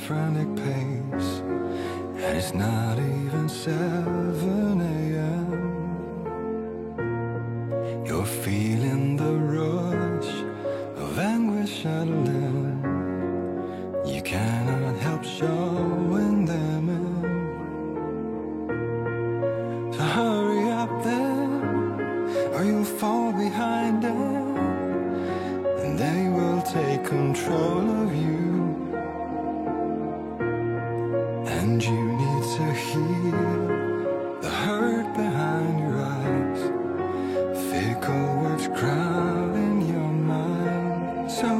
frantic pace, and it's not even 7 a.m. You're feeling the rush of anguish adrenaline. You cannot help showing them in. So hurry up then, or you'll fall behind them, and they will take control of you. And you need to heal the hurt behind your eyes, fickle words crowding your mind. So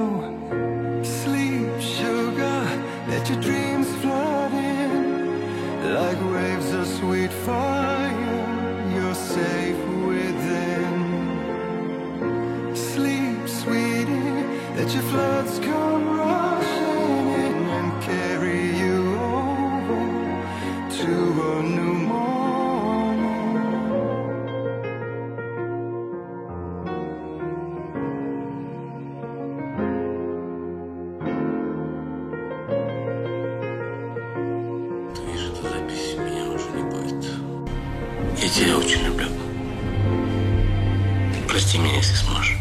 sleep, sugar, let your dreams flood in like waves of sweet fire. You're safe within. Sleep, sweetie, let your floods come rushing in and carry you over to a new morning. Вижу, эта запись меня уже не будет. Я тебя очень люблю. Прости меня, если сможешь.